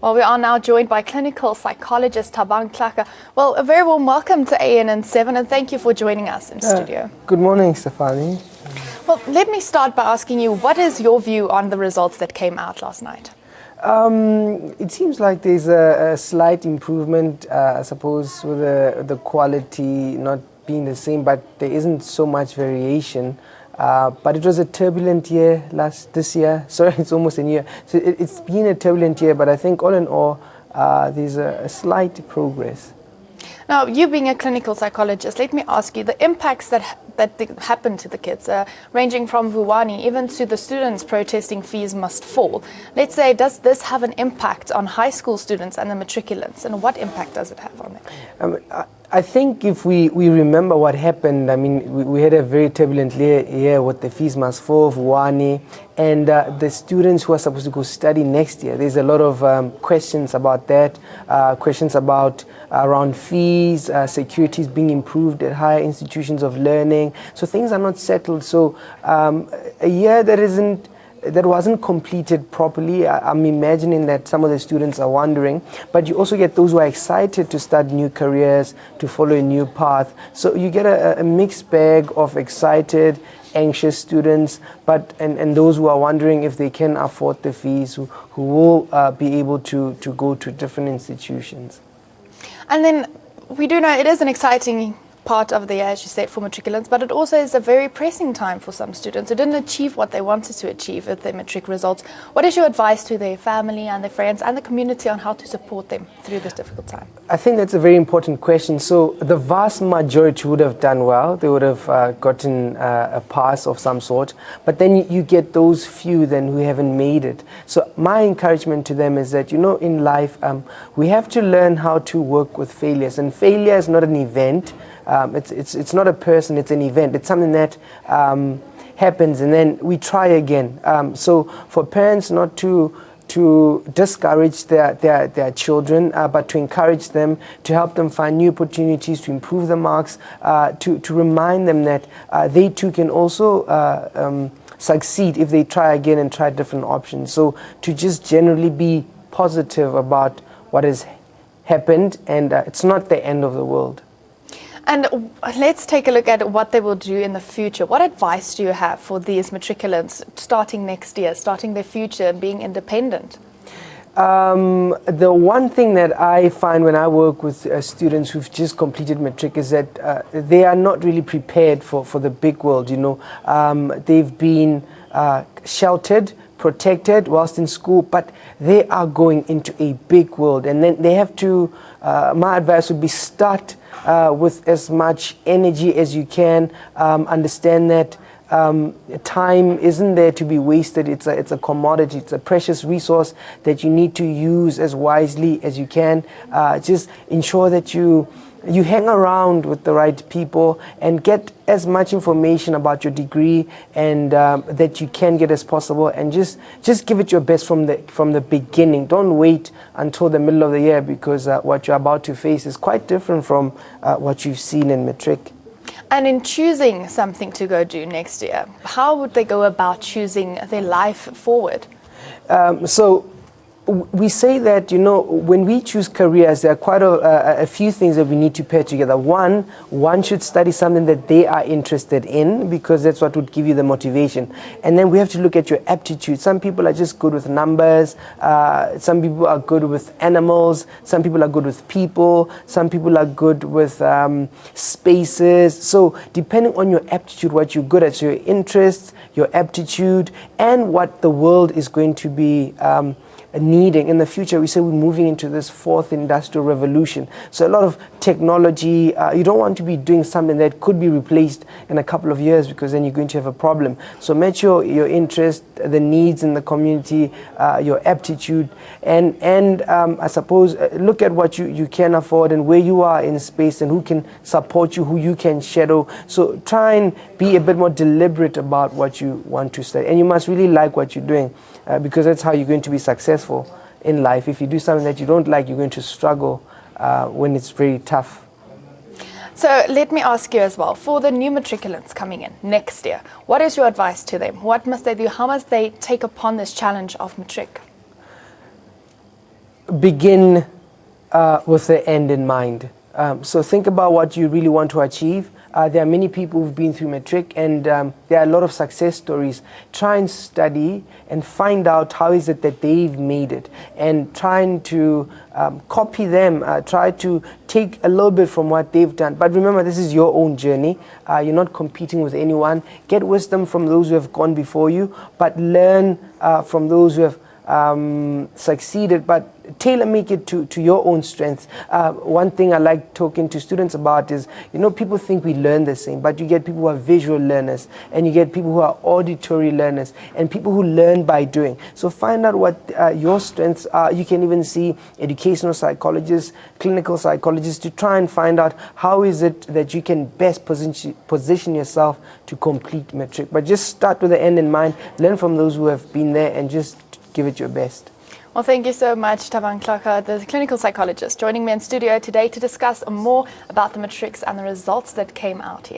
Well, we are now joined by clinical psychologist Thabang Tlaka. Well, a very warm welcome to ANN7 and thank you for joining us in studio. Good morning, Stephanie. Well, let me start by asking you, what is your view on the results that came out last night? It seems like there's a slight improvement, I suppose, with the quality not being the same, but there isn't so much variation. But it was a turbulent year this year. Sorry, it's almost a year. So it's been a turbulent year, but I think all in all, there's a slight progress. Now, you being a clinical psychologist, let me ask you, the impacts that happened to the kids, ranging from Vuwani even to the students protesting fees must fall. Let's say, does this have an impact on high school students and the matriculants, and what impact does it have on them? I think if we remember what happened, I mean, we had a very turbulent year with the fees must fall, Vuwani, and the students who are supposed to go study next year. There's a lot of questions about that, questions about around fees, securities being improved at higher institutions of learning. So things are not settled. So a year that wasn't completed properly. I'm imagining that some of the students are wondering, but you also get those who are excited to start new careers, to follow a new path. So you get a mixed bag of excited, anxious students, and those who are wondering if they can afford the fees, who will be able to go to different institutions. And then we do know it is an exciting part of the year, as you said, for matriculants, but it also is a very pressing time for some students who didn't achieve what they wanted to achieve with their matric results. What is your advice to their family and their friends and the community on how to support them through this difficult time? I think that's a very important question. So the vast majority would have done well. They would have gotten a pass of some sort, but then you get those few then who haven't made it. So my encouragement to them is that, in life, we have to learn how to work with failures, and failure is not an event. It's not a person, it's an event. It's something that happens and then we try again. So for parents not to discourage their children, but to encourage them, to help them find new opportunities, to improve the marks, to remind them that they too can also succeed if they try again and try different options. So to just generally be positive about what has happened, and it's not the end of the world. And let's take a look at what they will do in the future. What advice do you have for these matriculants starting next year, starting their future and being independent? The one thing that I find when I work with students who've just completed matric is that they are not really prepared for the big world. They've been sheltered, protected whilst in school, but they are going into a big world, and then they have to, my advice would be start with as much energy as you can. Understand that time isn't there to be wasted. It's a commodity. It's a precious resource that you need to use as wisely as you can. Just ensure that you hang around with the right people and get as much information about your degree and that you can get as possible, and just give it your best from the beginning. Don't wait until the middle of the year, because what you're about to face is quite different from what you've seen in matric. And in choosing something to go do next year, how would they go about choosing their life forward? So we say that, when we choose careers, there are quite a few things that we need to pair together. One should study something that they are interested in, because that's what would give you the motivation. And then we have to look at your aptitude. Some people are just good with numbers. Some people are good with animals. Some people are good with people. Some people are good with spaces. So depending on your aptitude, what you're good at, so your interests, your aptitude, and what the world is going to be needing in the future. We say we're moving into this fourth industrial revolution. So a lot of technology, you don't want to be doing something that could be replaced in a couple of years, because then you're going to have a problem. So match your interest, the needs in the community, your aptitude, and I suppose look at what you can afford and where you are in space and who can support you, who you can shadow. So try and be a bit more deliberate about what you want to study, and you must really like what you're doing, because that's how you're going to be successful in life. If you do something that you don't like, you're going to struggle when it's very tough. So let me ask you as well, for the new matriculants coming in next year, what is your advice to them? What must they do? How must they take upon this challenge of matric? begin with the end in mind. So think about what you really want to achieve. There are many people who've been through matric, and there are a lot of success stories. Try and study and find out how is it that they've made it, and trying to copy them, try to take a little bit from what they've done. But remember, this is your own journey. You're not competing with anyone. Get wisdom from those who have gone before you, but learn from those who have succeeded, but tailor make it to your own strengths. One thing I like talking to students about is, people think we learn the same, but you get people who are visual learners, and you get people who are auditory learners, and people who learn by doing. So find out what your strengths are. You can even see educational psychologists, clinical psychologists, to try and find out how is it that you can best position yourself to complete matric. But just start with the end in mind, learn from those who have been there, and just give it your best. Well, thank you so much, Thabang Tlaka, the clinical psychologist, joining me in studio today to discuss more about the matrics and the results that came out here.